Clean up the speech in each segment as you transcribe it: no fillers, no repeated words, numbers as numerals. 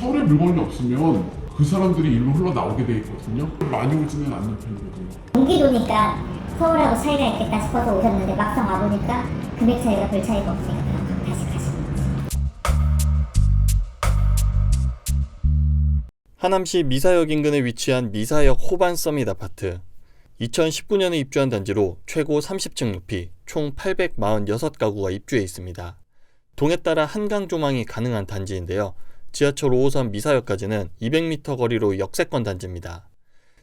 서울에 물건이 없으면 그 사람들이 일로 흘러나오게 돼 있거든요. 많이 오지는 않는 편이거든요. 경기도니까 서울하고 차이가 있겠다 싶어서 오셨는데 막상 와보니까 금액 차이가 별 차이가 없으니까 그냥 다시 가시는 거죠. 하남시 미사역 인근에 위치한 미사역 호반 서밋 아파트. 2019년에 입주한 단지로 최고 30층 높이 총 846가구가 입주해 있습니다. 동에 따라 한강 조망이 가능한 단지인데요. 지하철 5호선 미사역까지는 200m 거리로 역세권 단지입니다.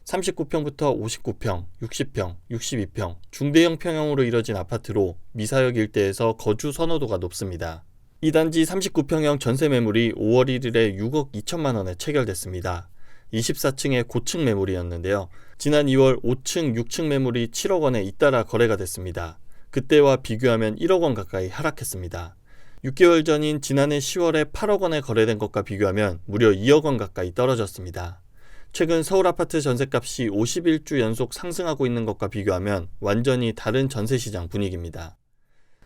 39평부터 59평, 60평, 62평, 중대형 평형으로 이뤄진 아파트로 미사역 일대에서 거주 선호도가 높습니다. 이 단지 39평형 전세 매물이 5월 1일에 6억 2천만 원에 체결됐습니다. 24층의 고층 매물이었는데요. 지난 2월 5층, 6층 매물이 7억 원에 잇따라 거래가 됐습니다. 그때와 비교하면 1억 원 가까이 하락했습니다. 6개월 전인 지난해 10월에 8억 원에 거래된 것과 비교하면 무려 2억 원 가까이 떨어졌습니다. 최근 서울 아파트 전셋값이 51주 연속 상승하고 있는 것과 비교하면 완전히 다른 전세시장 분위기입니다.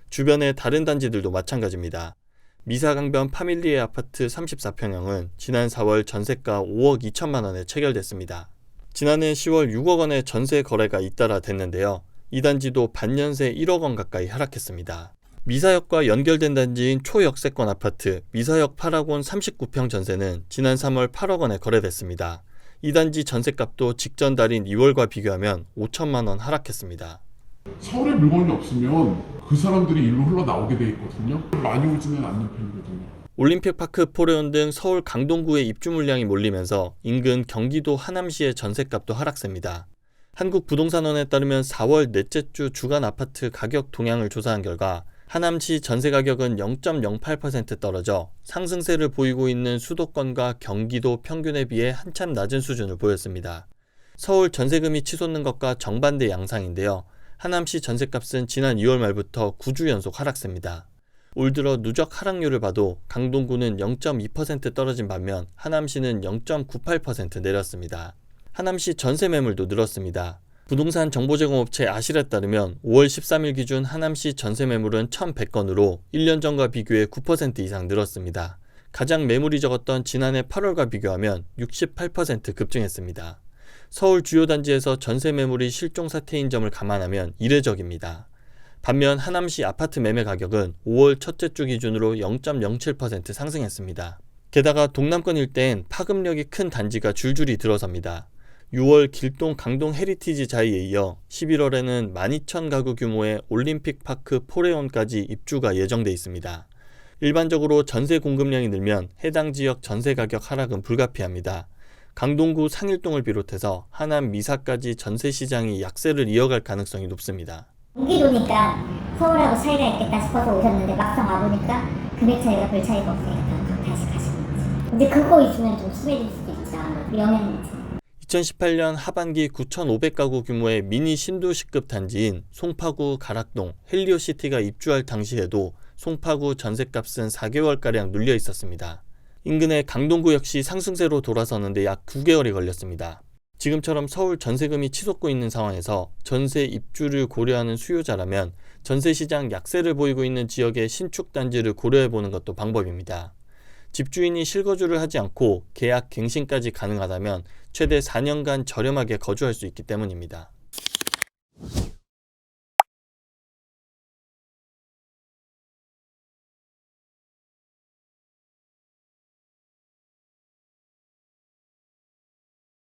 주변의 다른 단지들도 마찬가지입니다. 미사강변 파밀리에 아파트 34평형은 지난 4월 전세가 5억 2천만 원에 체결됐습니다. 지난해 10월 6억 원의 전세 거래가 잇따라 됐는데요. 이 단지도 반년새 1억 원 가까이 하락했습니다. 미사역과 연결된 단지인 초역세권 아파트 미사역 8학원 39평 전세는 지난 3월 8억 원에 거래됐습니다. 이 단지 전세값도 직전 달인 2월과 비교하면 5천만 원 하락했습니다. 서울에 물건이 없으면 그 사람들이 일로 흘러나오게 돼 있거든요. 많이 오지는 않는 편이거든요. 올림픽파크 포레온 등 서울 강동구에 입주 물량이 몰리면서 인근 경기도 하남시의 전세값도 하락세입니다. 한국부동산원에 따르면 4월 넷째 주 주간 아파트 가격 동향을 조사한 결과 하남시 전세 가격은 0.08% 떨어져 상승세를 보이고 있는 수도권과 경기도 평균에 비해 한참 낮은 수준을 보였습니다. 서울 전세금이 치솟는 것과 정반대 양상인데요. 하남시 전세값은 지난 2월 말부터 9주 연속 하락세입니다. 올 들어 누적 하락률을 봐도 강동구는 0.2% 떨어진 반면 하남시는 0.98% 내렸습니다. 하남시 전세 매물도 늘었습니다. 부동산 정보제공업체 아실에 따르면 5월 13일 기준 하남시 전세 매물은 1,100건으로 1년 전과 비교해 9% 이상 늘었습니다. 가장 매물이 적었던 지난해 8월과 비교하면 68% 급증했습니다. 서울 주요 단지에서 전세 매물이 실종 사태인 점을 감안하면 이례적입니다. 반면 하남시 아파트 매매 가격은 5월 첫째 주 기준으로 0.07% 상승했습니다. 게다가 동남권 일대엔 파급력이 큰 단지가 줄줄이 들어섭니다. 6월 길동 강동 헤리티지 자이에 이어 11월에는 12,000가구 규모의 올림픽파크 포레온까지 입주가 예정돼 있습니다. 일반적으로 전세 공급량이 늘면 해당 지역 전세 가격 하락은 불가피합니다. 강동구 상일동을 비롯해서 하남 미사까지 전세 시장이 약세를 이어갈 가능성이 높습니다. 경기도니까 서울하고 차이가 있겠다 싶어서 오셨는데 막상 와보니까 금액 차이가 별 차이가 없으니까 그냥 다시 가시는 거죠. 근데 그거 있으면 좀 심해질 수도 있죠. 영향이 있죠. 2018년 하반기 9,500가구 규모의 미니 신도시급 단지인 송파구 가락동 헬리오시티가 입주할 당시에도 송파구 전셋값은 4개월가량 눌려 있었습니다. 인근의 강동구 역시 상승세로 돌아서는데 약 9개월이 걸렸습니다. 지금처럼 서울 전세금이 치솟고 있는 상황에서 전세 입주를 고려하는 수요자라면 전세시장 약세를 보이고 있는 지역의 신축 단지를 고려해보는 것도 방법입니다. 집주인이 실거주를 하지 않고 계약 갱신까지 가능하다면 최대 4년간 저렴하게 거주할 수 있기 때문입니다.